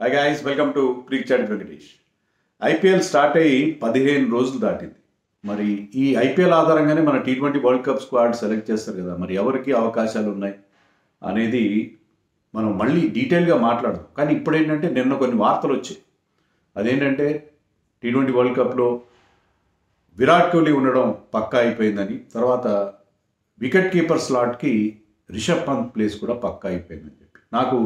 Hi guys, welcome to cric chat Venkatesh. IPL start అయ్యి 15 రోజులు దాటింది. మరి ఈ ఐపీఎల్ ఆధారంగానే మన T20 world cup squad select చేస్తారు కదా. మరి ఎవరికి అవకాశాలు ఉన్నాయి అనేది మనం మళ్ళీ డీటెయిల్గా మాట్లాడదాం. కానీ ఇప్పుడు ఏంటంటే నిన్న కొన్ని వార్తలు వచ్చాయి. అదేంటంటే T20 వరల్డ్ కప్లో విరాట్ కోహ్లీ ఉండడం పక్కా అయిపోయిందని, తర్వాత వికెట్ కీపర్ స్లాట్కి రిషబ్ పంత్ ప్లేస్ కూడా పక్కా అయిపోయిందని చెప్పి నాకు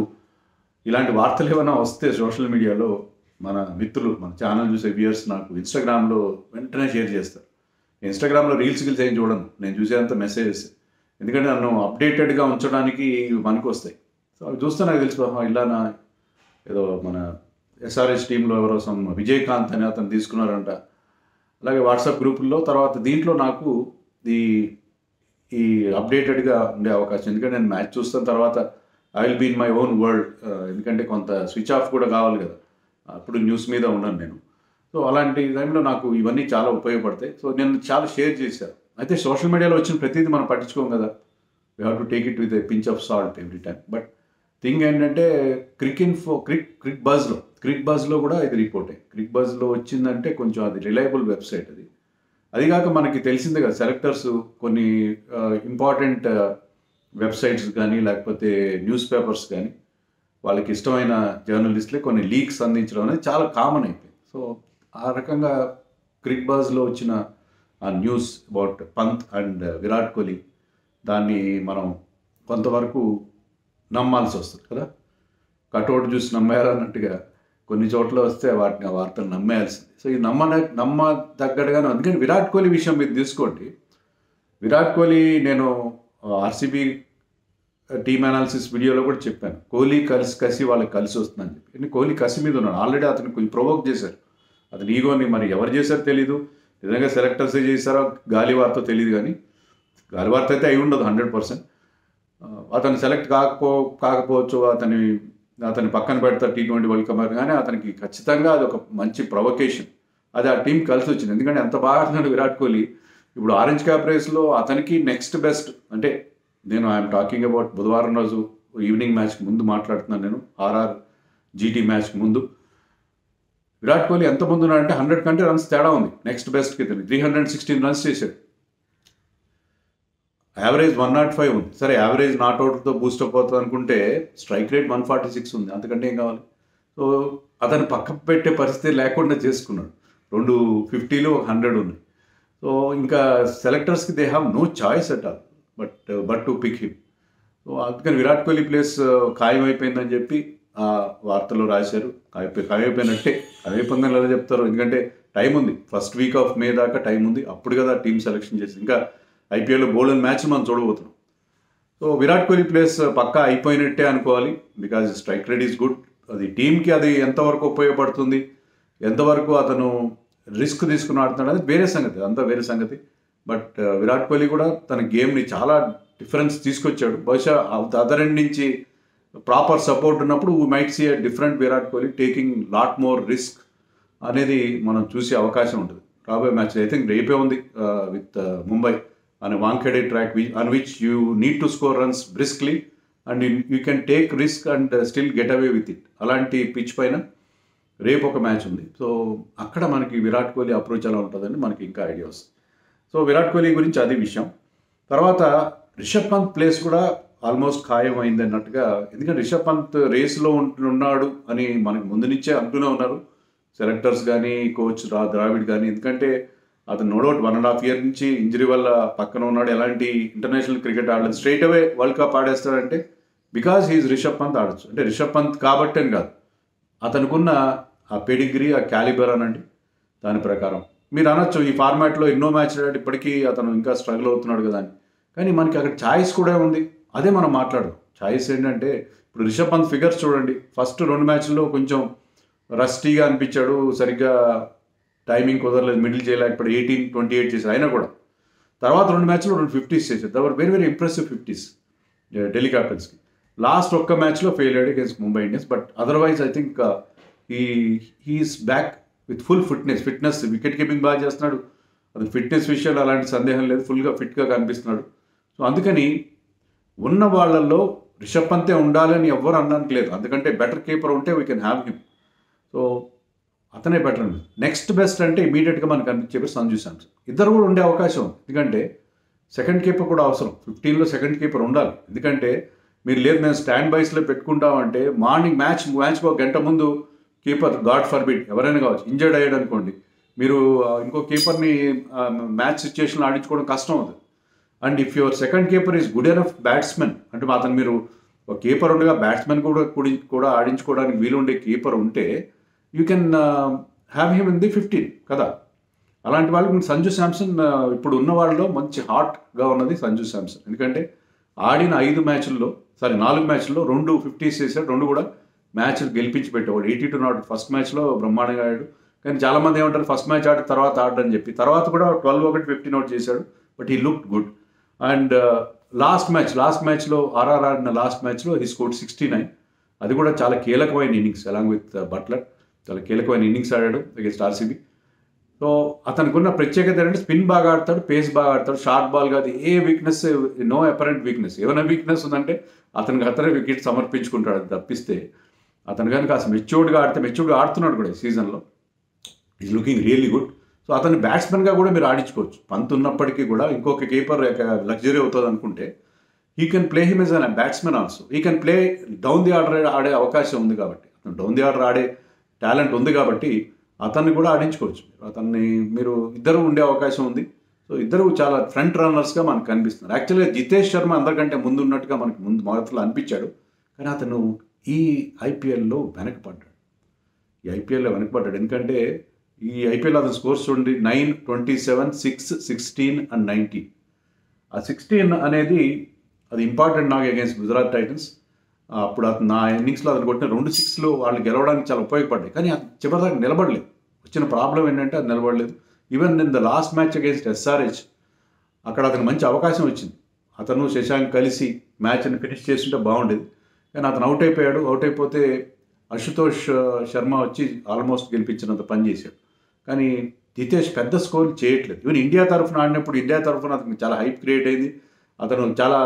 ఇలాంటి వార్తలు ఏమైనా వస్తే సోషల్ మీడియాలో మన మిత్రులు, మన ఛానల్ చూసే వ్యూయర్స్ నాకు ఇన్స్టాగ్రామ్లో వెంటనే షేర్ చేస్తారు. ఇన్స్టాగ్రామ్లో రీల్స్ ఏం చూడను, నేను చూసేంత మెసేజెస్. ఎందుకంటే నన్ను అప్డేటెడ్గా ఉంచడానికి మనకు వస్తాయి. సో అవి చూస్తే నాకు తెలిసి ఇలానా ఏదో మన SRH టీంలో ఎవరో విజయకాంత్ అని అతను తీసుకున్నారంట. అలాగే వాట్సాప్ గ్రూపుల్లో తర్వాత దీంట్లో నాకు ఈ అప్డేటెడ్గా ఉండే అవకాశం. ఎందుకంటే నేను మ్యాచ్ చూస్తున్న తర్వాత I will be in my own world. ఎందుకంటే కొంత స్విచ్ ఆఫ్ కూడా కావాలి కదా, అప్పుడు న్యూస్ మీద ఉన్నాను నేను. సో అలాంటి టైంలో నాకు ఇవన్నీ చాలా ఉపయోగపడతాయి. సో నేను చాలా షేర్ చేశాను. అయితే సోషల్ మీడియాలో వచ్చిన ప్రతిదీ మనం పట్టించుకోం కదా, we have to take it with a pinch of salt every time. But thing ఏంటంటే క్రిక్ బజ్లో కూడా ఇది రిపోర్ట్ అయ్యి, క్రిక్ బజ్లో వచ్చిందంటే కొంచెం అది రిలయబుల్ వెబ్సైట్. అది కాక మనకి తెలిసిందే కదా, సెలెక్టర్స్ కొన్ని ఇంపార్టెంట్ వెబ్సైట్స్ కానీ లేకపోతే న్యూస్ పేపర్స్ కానీ వాళ్ళకి ఇష్టమైన జర్నలిస్టులే కొన్ని లీక్స్ అందించడం అనేది చాలా కామన్ అయిపోయింది. సో ఆ రకంగా క్రిక్ బజ్లో వచ్చిన ఆ news about Pant and Virat Kohli, దాన్ని మనం కొంతవరకు నమ్మాల్సి వస్తుంది కదా. కటౌట్ చూసి నమ్మేయాలన్నట్టుగా కొన్ని చోట్ల వస్తే ఆ వార్తలు నమ్మేయాల్సింది. సో ఈ నమ్మ తగ్గట్టుగానే. అందుకని విరాట్ కోహ్లీ విషయం మీరు తీసుకోండి. విరాట్ కోహ్లీ నేను ఆర్సీబీ టీమ్ అనాలిసిస్ వీడియోలో కూడా చెప్పాను, కోహ్లీ కసి వాళ్ళకి కలిసి వస్తుందని చెప్పి. కోహ్లీ కసి మీద ఉన్నాడు. ఆల్రెడీ అతను కొంచెం ప్రొవోక్ చేశారు. అతను ఈగోని మరి ఎవరు చేశారో తెలీదు, నిజంగా సెలెక్టర్సే చేశారో గాలి వార్త తెలియదు. కానీ గాలి వార్త అయితే అయి ఉండదు 100%. అతను సెలెక్ట్ కాకపోవచ్చు, అతని పక్కన పెడతారు T20 వరల్డ్ కప్. కానీ అతనికి ఖచ్చితంగా అది ఒక మంచి ప్రొవకేషన్. అది ఆ టీం కలిసి వచ్చింది. ఎందుకంటే ఎంత బాగా ఆడుతున్నాడు విరాట్ కోహ్లీ. ఇప్పుడు ఆరెంజ్ క్యాప్ రేస్లో అతనికి నెక్స్ట్ బెస్ట్ అంటే, నేను ఐఎమ్ టాకింగ్ అబౌట్ బుధవారం రోజు ఈవినింగ్ మ్యాచ్కి ముందు మాట్లాడుతున్నాను నేను, RRGT మ్యాచ్కి ముందు. విరాట్ కోహ్లీ ఎంత ముందు ఉన్నాడంటే 100 కంటే రన్స్ తేడా ఉంది నెక్స్ట్ బెస్ట్కి. 316 రన్స్ చేశాడు. యావరేజ్ 105 ఉంది. సరే, యావరేజ్ నాట్అవుట్తో బూస్టప్ అవుతుంది అనుకుంటే స్ట్రైక్ రేట్ 146 ఉంది. అంతకంటే ఏం కావాలి? సో అతను పక్క పెట్టే పరిస్థితి లేకుండా చేసుకున్నాడు. 2 50లు 100 ఉన్నాయి. సో ఇంకా సెలెక్టర్స్కి they have no choice at all but to pick him. So అందుకని విరాట్ కోహ్లీ ప్లేస్ ఖాయం అయిపోయిందని చెప్పి ఆ వార్తలో రాశారు. ఖాయమైపోయినట్టే. ఖాయమైపోయిందని ఎలా చెప్తారు? ఎందుకంటే టైం ఉంది, ఫస్ట్ వీక్ ఆఫ్ మే దాకా టైం ఉంది. అప్పుడు కదా టీం సెలెక్షన్ చేసి, ఇంకా ఐపీఎల్లో బోల్డెన్ మ్యాచ్ మనం చూడబోతున్నాం. సో విరాట్ కోహ్లీ ప్లేస్ పక్కా అయిపోయినట్టే అనుకోవాలి. Because strike rate is good. అది టీంకి అది ఎంతవరకు ఉపయోగపడుతుంది, ఎంతవరకు అతను రిస్క్ తీసుకుని ఆడుతున్నాడు అది వేరే సంగతి, అంతా వేరే సంగతి. బట్ విరాట్ కోహ్లీ కూడా తన గేమ్ని చాలా డిఫరెన్స్ తీసుకొచ్చాడు. బహుశా అదర్ ఎండ్ నుంచి ప్రాపర్ సపోర్ట్ ఉన్నప్పుడు we might see a different Virat Kohli taking lot more risk అనేది మనం చూసే అవకాశం ఉంటుంది రాబోయే మ్యాచ్. ఐ థింక్ రేపే ఉంది విత్ ముంబై అనే Wankhede track on which you need to score runs briskly and you can take risk and still get away with it. అలాంటి పిచ్ పైన రేపు ఒక మ్యాచ్ ఉంది. సో అక్కడ మనకి విరాట్ కోహ్లీ అప్రోచ్ ఎలా ఉంటుందని మనకి ఇంకా ఐడియా వస్తుంది. సో విరాట్ కోహ్లీ గురించి అది విషయం. తర్వాత రిషబ్ పంత్ ప్లేస్ కూడా ఆల్మోస్ట్ ఖాయం అయింది అన్నట్టుగా. ఎందుకంటే రిషబ్ పంత్ రేస్లో ఉంటున్నాడు అని మనకు ముందు నుంచే అంటూనే ఉన్నారు సెలెక్టర్స్ కానీ, కోచ్ ద్రావిడ్ కానీ. ఎందుకంటే అతను నో డౌట్ 1.5 year నుంచి ఇంజరీ వల్ల పక్కన ఉన్నాడు. ఎలాంటి ఇంటర్నేషనల్ క్రికెట్ ఆడలేదు. స్ట్రైట్ అవే వరల్డ్ కప్ ఆడేస్తాడంటే బికాజ్ హీఈస్ రిషబ్ పంత్ ఆడచ్చు. అంటే రిషబ్ పంత్ కాబట్టి అని కాదు, అతనుకున్న ఆ పెడిగ్రీ, ఆ క్యాలిబర్ అనండి, దాని ప్రకారం మీరు అనొచ్చు ఈ ఫార్మాట్లో ఎన్నో మ్యాచ్లు ఆడి ఇప్పటికీ అతను ఇంకా స్ట్రగుల్ అవుతున్నాడు కదా అని. కానీ మనకి అక్కడ ఛాయిస్ కూడా ఉంది. అదే మనం మాట్లాడదాం. ఛాయిస్ ఏంటంటే ఇప్పుడు రిషబ్ పంత్ ఫిగర్స్ చూడండి. ఫస్ట్ 2 మ్యాచ్ల్లో కొంచెం రస్టీగా అనిపించాడు, సరిగ్గా టైమింగ్ కుదరలేదు, మిడిల్ చేయలేకపోతే 18-28 చేశారు. అయినా కూడా తర్వాత 2 మ్యాచ్లో 2 50s చేశారు. They were very very impressive 50s Delhi క్యాపిటల్స్కి. లాస్ట్ ఒక్క మ్యాచ్లో ఫెయిల్ అయ్యాడు against Mumbai Indians. But otherwise I think he's back with full fitness. Wicket keeping బాగా చేస్తున్నాడు. అది ఫిట్నెస్ విషయాలు అలాంటి సందేహం లేదు, ఫుల్గా ఫిట్గా కనిపిస్తున్నాడు. సో అందుకని ఉన్న వాళ్ళల్లో రిషబ్ పంతే ఉండాలని ఎవ్వరు అనడానికి లేదు, ఎందుకంటే బెటర్ కీపర్ ఉంటే we can have him. So అతనే బెటర్ అండి. నెక్స్ట్ బెస్ట్ అంటే ఇమీడియట్గా మనకు అనిపించేది సంజు శాంసన్. ఇద్దరు కూడా ఉండే అవకాశం ఉంది, ఎందుకంటే సెకండ్ కీపర్ కూడా అవసరం. 15లో సెకండ్ కీపర్ ఉండాలి, ఎందుకంటే మీరు లేదు మేము స్టాండ్ బైస్లో పెట్టుకుంటామంటే మార్నింగ్ మ్యాచ్కి ఒక గంట ముందు కీపర్ గాడ్ ఫర్బిడ్ ఎవరైనా కావచ్చు ఇంజర్డ్ అయ్యాడు అనుకోండి, మీరు ఇంకో కీపర్ని మ్యాచ్ సిచ్యుయేషన్లో ఆడించుకోవడం కష్టం అవుతుంది. And if your second keeper is good enough batsmen అంటే అతను మీరు ఒక కీపర్ ఉండగా బ్యాట్స్మెన్ కూడా ఆడించుకోవడానికి వీలుండే కీపర్ ఉంటే you can have him in the 15 కదా. అలాంటి వాళ్ళకి సంజు శాంసన్ ఇప్పుడు ఉన్న వాళ్ళలో మంచి హాట్గా ఉన్నది సంజు శాంసన్. ఎందుకంటే ఆడిన 4 మ్యాచ్ల్లో 2 50s చేశాడు, 2 కూడా మ్యాచ్లు గెలిపించి పెట్టేవాడు. 82 ఫస్ట్ మ్యాచ్లో బ్రహ్మాండంగా ఆడాడు. కానీ చాలామంది ఏమంటారు ఫస్ట్ మ్యాచ్ ఆడి తర్వాత ఆడని చెప్పి, తర్వాత కూడా 12 15 చేశాడు, but he looked good. And last మ్యాచ్లో ఆర్ఆర్ ఆడిన లాస్ట్ మ్యాచ్లో హీ స్కోర్డ్ 69. అది కూడా చాలా కీలకమైన ఇన్నింగ్స్ అలాంగ్ విత్ బట్లర్, చాలా కీలకమైన ఇన్నింగ్స్ ఆడాడు అగైన్స్ట్ ఆర్సీబీ. సో అతనికి ఉన్న ప్రత్యేకత ఏంటంటే స్పిన్ బాగా ఆడతాడు, పేస్ బాగా ఆడతాడు, షార్ట్ బాల్ కాదు, ఏ వీక్నెస్, నో అపరెంట్ వీక్నెస్. ఏమైనా వీక్నెస్ ఉందంటే అతనే వికెట్ సమర్పించుకుంటాడు. అది తప్పిస్తే అతను కనుక అసలు మెచ్యూర్డ్గా ఆడుతున్నాడు కూడా ఈ సీజన్లో, is looking really good. So అతన్ని బ్యాట్స్మెన్గా కూడా మీరు ఆడించుకోవచ్చు. పంత్ ఉన్నప్పటికీ కూడా ఇంకొక కీపర్ లగ్జరీ అవుతుంది అనుకుంటే he can play him as an batsmen also. He can play down the order ఆడే అవకాశం ఉంది కాబట్టి, అతను డౌన్ ది ఆర్డర్ ఆడే టాలెంట్ ఉంది కాబట్టి అతన్ని కూడా ఆడించుకోవచ్చు. అతన్ని మీరు ఇద్దరు ఉండే అవకాశం ఉంది. సో ఇద్దరు చాలా ఫ్రంట్ రన్నర్స్గా మనకు కనిపిస్తున్నారు. యాక్చువల్గా జితేష్ శర్మ అందరికంటే ముందు ఉన్నట్టుగా మనకు మొదట్లో అనిపించాడు, కానీ అతను ఈ ఐపీఎల్లో వెనకపడ్డాడు. ఎందుకంటే ఈ ఐపీఎల్ అతను స్కోర్స్ చూడండి 9, 27, 6, 16 and 19. ఆ 16 అనేది అది ఇంపార్టెంట్ నాకు అగైన్స్ గుజరాత్ టైటన్స్. అప్పుడు అతను నా ఇన్నింగ్స్లో అతను కొట్టిన 2 6లు వాళ్ళు గెలవడానికి చాలా ఉపయోగపడ్డాయి, కానీ అది చివరిదాకా నిలబడలేదు. వచ్చిన ప్రాబ్లం ఏంటంటే అది నిలబడలేదు. Even in the last match against SRH అక్కడ అతనికి మంచి అవకాశం వచ్చింది. అతను శశాంక్ కలిసి మ్యాచ్ని ఫినిష్ చేస్తుంటే బాగుండేది, కానీ అతను అవుట్ అయిపోయాడు. అవుట్ అయిపోతే అశుతోష్ శర్మ వచ్చి ఆల్మోస్ట్ గెలిపించినంత పని చేశాడు. కానీ జితేష్ పెద్ద స్కోర్ చేయట్లేదు. ఈవెన్ ఇండియా తరఫున ఆడినప్పుడు అతనికి చాలా హైప్ క్రియేట్ అయింది. అతను చాలా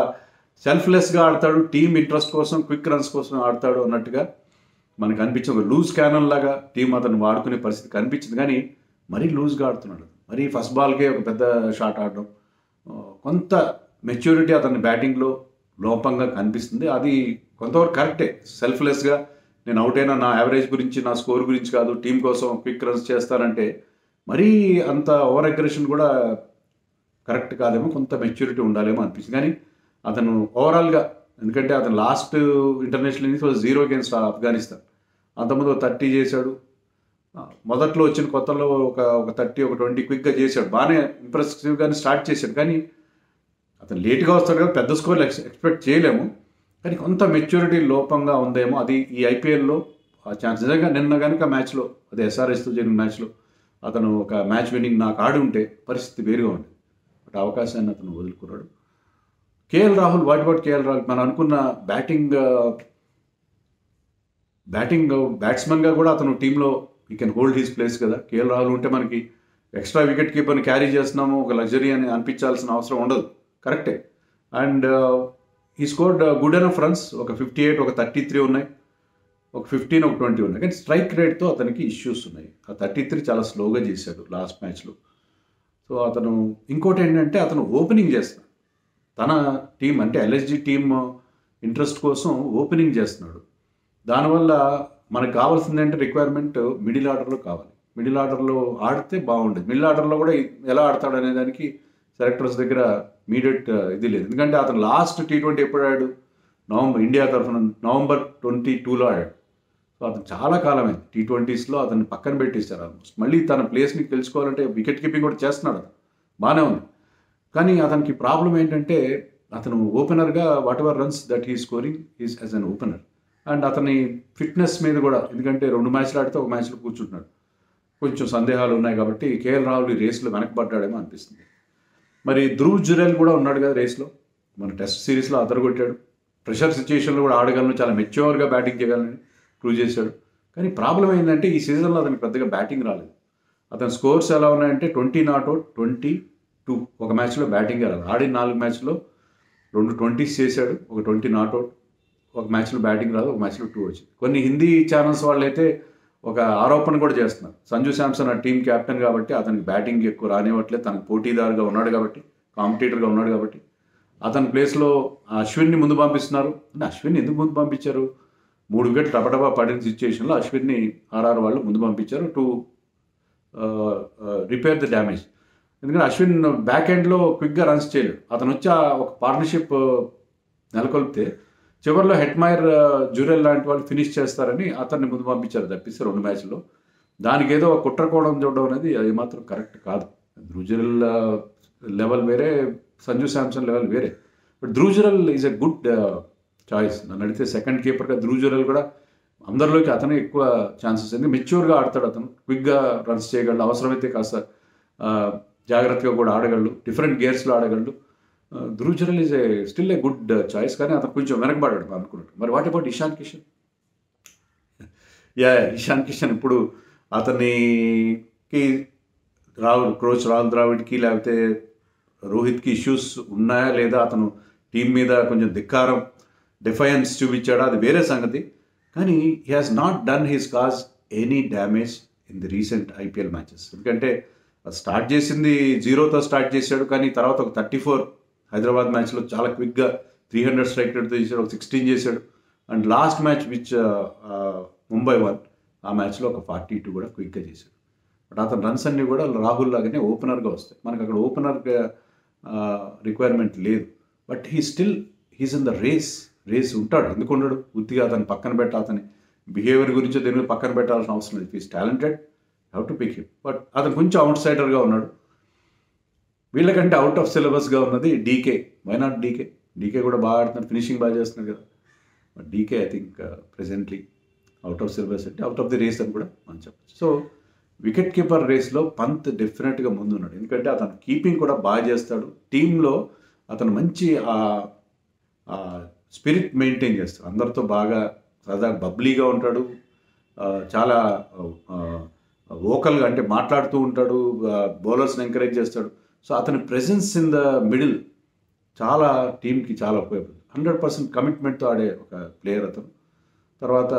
సెల్ఫ్లెస్గా ఆడతాడు, టీమ్ ఇంట్రెస్ట్ కోసం, క్విక్ రన్స్ కోసం ఆడతాడు అన్నట్టుగా మనకు అనిపించింది. ఒక లూజ్ క్యానన్ లాగా టీం అతను వాడుకునే పరిస్థితి కనిపించింది, కానీ మరీ లూజ్గా ఆడుతున్నాడు. మరీ ఫస్ట్ బాల్కే ఒక పెద్ద షాట్ ఆడడం, కొంత మెచ్యూరిటీ అతని బ్యాటింగ్లో లోపంగా కనిపిస్తుంది. అది కొంతవరకు కరెక్టే. సెల్ఫ్లెస్గా నేను అవుట్ అయినా నా యావరేజ్ గురించి, నా స్కోర్ గురించి కాదు, టీం కోసం క్విక్ రన్స్ చేస్తారంటే మరీ అంత ఓవర్ అగ్రెషన్ కూడా కరెక్ట్ కాదేమో, కొంత మెచ్యూరిటీ ఉండాలేమో అనిపిస్తుంది. కానీ అతను ఓవరాల్గా, ఎందుకంటే అతను last international innings 0 against Afghanistan, అంతకుముందు 30 చేశాడు. మొదట్లో వచ్చిన కొత్తలో ఒక 30, ఒక 20 క్విక్గా చేశాడు, బాగానే ఇంప్రెసివ్గానే స్టార్ట్ చేశాడు. కానీ అతను లేట్గా వస్తాడు కదా, పెద్ద స్కోర్లు ఎక్స్పెక్ట్ చేయలేము. కానీ కొంత మెచ్యూరిటీ లోపంగా ఉందేమో, అది ఈ ఐపీఎల్లో ఆ ఛాన్స్. నిజంగా నిన్న కనుక మ్యాచ్లో, అదే ఎస్ఆర్ఎస్తో జరిగిన మ్యాచ్లో అతను ఒక మ్యాచ్ విన్నింగ్ నాకు ఆడి ఉంటే పరిస్థితి వేరుగా ఉంది. బట్ అవకాశాన్ని అతను వదులుకున్నాడు. కేఎల్ రాహుల్, కేఎల్ రాహుల్ మనం అనుకున్న బ్యాట్స్మెన్గా కూడా అతను టీంలో ఈ కెన్ హోల్డ్ హిస్ ప్లేస్ కదా. కేఎల్ రాహుల్ ఉంటే మనకి ఎక్స్ట్రా వికెట్ కీపర్ని క్యారీ చేస్తున్నాము, ఒక లగ్జరీ అని అనిపించాల్సిన అవసరం ఉండదు, కరెక్టే. అండ్ ఈ స్కోర్డ్ గుడ్ ఎనఫ్ రన్స్, ఒక 58, ఒక 33 ఉన్నాయి, ఒక 15, ఒక 20 ఉన్నాయి. కానీ స్ట్రైక్ రేట్తో అతనికి ఇష్యూస్ ఉన్నాయి. ఆ 33 చాలా స్లోగా చేశాడు లాస్ట్ మ్యాచ్లో. సో అతను ఇంకోటి ఏంటంటే అతను ఓపెనింగ్ చేస్తున్నాడు, తన టీం అంటే ఎల్ఎస్జీ టీమ్ ఇంట్రెస్ట్ కోసం ఓపెనింగ్ చేస్తున్నాడు. దానివల్ల మనకు కావాల్సింది అంటే రిక్వైర్మెంట్ మిడిల్ ఆర్డర్లో కావాలి. మిడిల్ ఆర్డర్లో ఆడితే బాగుండేది. మిడిల్ ఆర్డర్లో కూడా ఎలా ఆడతాడు అనే దానికి సెలెక్టర్స్ దగ్గర ఇమీడియట్ ఇది లేదు. ఎందుకంటే అతను లాస్ట్ T20 ఎప్పుడు ఆడాడు, ఇండియా తరఫున November 22లో ఆడాడు. సో అతను చాలా కాలమైంది T20స్లో, అతన్ని పక్కన పెట్టేశారు ఆల్మోస్ట్. మళ్ళీ తన ప్లేస్ని తెలుసుకోవాలంటే వికెట్ కీపింగ్ కూడా చేస్తున్నాడు, అతను బాగానే ఉంది. కానీ అతనికి ప్రాబ్లం ఏంటంటే అతను ఓపెనర్గా what ever runs that he scoring is as an opener. And అతని ఫిట్నెస్ మీద కూడా, ఎందుకంటే 2 మ్యాచ్లు ఆడితే ఒక మ్యాచ్లో కూర్చుంటున్నాడు, కొంచెం సందేహాలు ఉన్నాయి. కాబట్టి కేఎల్ రాహుల్ ఈ రేస్లో వెనకబడ్డాడేమో అనిపిస్తుంది. మరి ధ్రువ్ జురెల్ కూడా ఉన్నాడు కదా రేస్లో, మన టెస్ట్ సిరీస్లో అదరగొట్టాడు. ప్రెషర్ సిచ్యుయేషన్లో కూడా ఆడగలను, చాలా మెచ్యూర్గా బ్యాటింగ్ చేయగలని ప్రూవ్ చేశాడు. కానీ ప్రాబ్లం ఏంటంటే ఈ సీజన్లో అతనికి పెద్దగా బ్యాటింగ్ రాలేదు. అతని స్కోర్స్ ఎలా ఉన్నాయంటే 20 నాట్ అవుట్, 22 ఒక మ్యాచ్లో బ్యాటింగ్ రాలేదు. ఆడిన 4 మ్యాచ్లో 2 20s చేశాడు, ఒక 20 నాట్ అవుట్. ఒక మ్యాచ్లో బ్యాటింగ్ రాదు, ఒక మ్యాచ్లో 2 వచ్చింది. కొన్ని హిందీ ఛానల్స్ వాళ్ళు అయితే ఒక ఆరోపణ కూడా చేస్తున్నారు, సంజు శాంసన్ ఆ టీం కెప్టెన్ కాబట్టి అతనికి బ్యాటింగ్ ఎక్కువ రానివ్వట్లేదు, తనకు పోటీదారుగా ఉన్నాడు కాబట్టి, కాంపిటీటర్గా ఉన్నాడు కాబట్టి అతని ప్లేస్లో అశ్విన్ని ముందు పంపిస్తున్నారు. అంటే అశ్విన్ ఎందుకు ముందు పంపించారు? 3 వికెట్లు టపటపా పడిన సిచ్యువేషన్లో అశ్విన్ని ఆర్ఆర్ వాళ్ళు ముందు పంపించారు టు రిపేర్ ద డ్యామేజ్. ఎందుకంటే అశ్విన్ బ్యాక్ ఎండ్లో క్విక్గా రన్స్ చేయలేడు. అతను వచ్చి ఒక పార్ట్నర్షిప్ నెలకొల్పితే చివరిలో హెట్మైర్, జురెల్ లాంటి వాళ్ళు ఫినిష్ చేస్తారని అతన్ని ముందు పంపించారు తప్పిస్తే 2 మ్యాచ్లో. దానికి ఏదో కుట్ర కోణం చూడడం అనేది అది మాత్రం కరెక్ట్ కాదు. ధ్రువ్ జురెల్ లెవెల్ వేరే, సంజు శాంసన్ లెవెల్ వేరే. But Dhruv Jurel is a good choice. నన్ను అడిగితే సెకండ్ కీపర్గా ధ్రువ్ జురెల్ కూడా అందరిలోకి అతనే ఎక్కువ ఛాన్సెస్ ఉంది. మెచ్యూర్గా ఆడతాడు అతను, క్విక్గా రన్స్ చేయగలడు, అవసరమైతే కాస్త జాగ్రత్తగా కూడా ఆడగలడు, డిఫరెంట్ గేర్స్లో ఆడగలడు. Dhruv Jurel is still a good choice, కానీ అతను కొంచెం వెనకబడ్డాడు అనుకున్నాడు. మరి వాట్ అబౌట్ ఇషాన్ కిషన్? ఇషాన్ కిషన్ ఇప్పుడు అతనికి రాహుల్ ద్రావిడ్కి లేకపోతే రోహిత్కి ఇష్యూస్ ఉన్నాయా లేదా, అతను టీం మీద కొంచెం ధిక్కారం, డిఫయన్స్ చూపించాడా, అది వేరే సంగతి. కానీ he has not done his cause any damage in the recent IPL matches. ఎందుకంటే స్టార్ట్ చేసింది 0తో స్టార్ట్ చేశాడు, కానీ తర్వాత ఒక 34 హైదరాబాద్ మ్యాచ్లో చాలా క్విక్గా 300 స్ట్రైక్ రేట్తో చేశాడు, ఒక 16 చేశాడు. And last match which Mumbai one, ఆ మ్యాచ్లో ఒక 42 కూడా క్విక్గా చేశాడు. బట్ అతని రన్స్ అన్నీ కూడా రాహుల్ లాగానే ఓపెనర్గా వస్తాయి. మనకు అక్కడ ఓపెనర్గా రిక్వైర్మెంట్ లేదు. But he's in the race ఉంటాడు. ఎందుకు ఉండడు? ఉత్తిగా అతను పక్కన పెట్ట, అతని బిహేవియర్ గురించి దేని పక్కన పెట్టాల్సిన అవసరం లేదు. Is talented, have to pick him. But అతను కొంచెం అవుట్ సైడర్గా ఉన్నాడు. వీళ్ళకంటే అవుట్ ఆఫ్ సిలబస్గా ఉన్నది DK. Why not DK? DK కూడా బాగా ఆడుతున్నాడు, ఫినిషింగ్ బాగా చేస్తున్నాడు కదా. But DK I think presently out of syllabus అంటే అవుట్ ఆఫ్ ది రేస్ అని కూడా మనం చెప్పచ్చు. సో వికెట్ కీపర్ రేస్లో పంత్ డెఫినెట్గా ముందున్నాడు. ఎందుకంటే అతను కీపింగ్ కూడా బాగా చేస్తాడు. టీంలో అతను మంచి స్పిరిట్ మెయింటైన్ చేస్తాడు, అందరితో బాగా సరదా బబ్లీగా ఉంటాడు, చాలా వోకల్గా అంటే మాట్లాడుతూ ఉంటాడు, బౌలర్స్ని ఎంకరేజ్ చేస్తాడు. సో అతని ప్రెజెన్స్ ఇన్ ద మిడిల్ చాలా టీంకి చాలా ఉపయోగపడుతుంది. 100% కమిట్మెంట్తో ఆడే ఒక ప్లేయర్ అతను. తర్వాత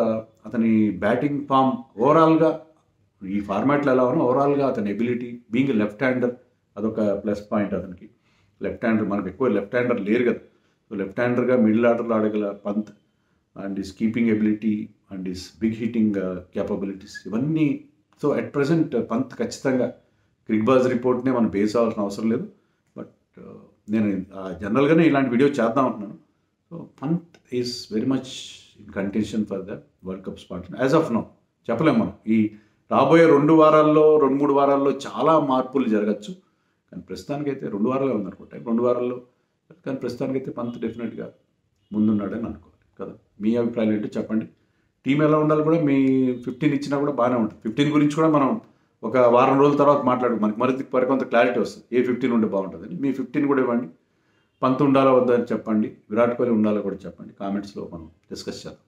అతని బ్యాటింగ్ ఫామ్ ఓవరాల్గా ఈ ఫార్మాట్లో ఎలా ఉన్నా ఓవరాల్గా అతని ఎబిలిటీ, బీయింగ్ లెఫ్ట్ హ్యాండర్, అదొక ప్లస్ పాయింట్ అతనికి. లెఫ్ట్ హ్యాండర్, మనకు ఎక్కువ లెఫ్ట్ హ్యాండర్ లేరు కదా. సో లెఫ్ట్ హ్యాండర్గా మిడిల్ ఆర్డర్లో ఆడగల Pant and his keeping ability and his big hitting capabilities ఇవన్నీ. సో అట్ ప్రజెంట్ పంత్ ఖచ్చితంగా క్రిక్బాజ్ రిపోర్ట్నే మనం బేస్ అవ్వాల్సిన అవసరం లేదు. బట్ నేను జనరల్గానే ఇలాంటి వీడియో చేద్దాం అంటున్నాను. So Pant is very much in contention for the world cup spot as of now. చెప్పలేము మనం. ఈ రాబోయే 2 వారాల్లో 2-3 వారాల్లో చాలా మార్పులు జరగచ్చు. కానీ ప్రస్తుతానికైతే 2 వారాలే ఉందనుకుంటా, 2 వారాల్లో. కానీ ప్రస్తుతానికైతే పంత్ డెఫినెట్గా ముందున్నాడని అనుకోవాలి కదా. మీ అభిప్రాయాలు ఏంటో చెప్పండి. టీం ఎలా ఉండాలి కూడా మీ 15 ఇచ్చినా కూడా బాగానే ఉంటుంది. 15 గురించి కూడా మనం ఒక వారం రోజుల తర్వాత మాట్లాడు, మనకి మరికొంత క్లారిటీ వస్తుంది ఏ 15 ఉంటే బాగుంటుందని. మీ 15 కూడా ఇవ్వండి. పంత్ ఉండాలా వద్దా అని చెప్పండి, విరాట్ కోహ్లీ ఉండాలా కూడా చెప్పండి. కామెంట్స్లో మనం డిస్కస్ చేద్దాం.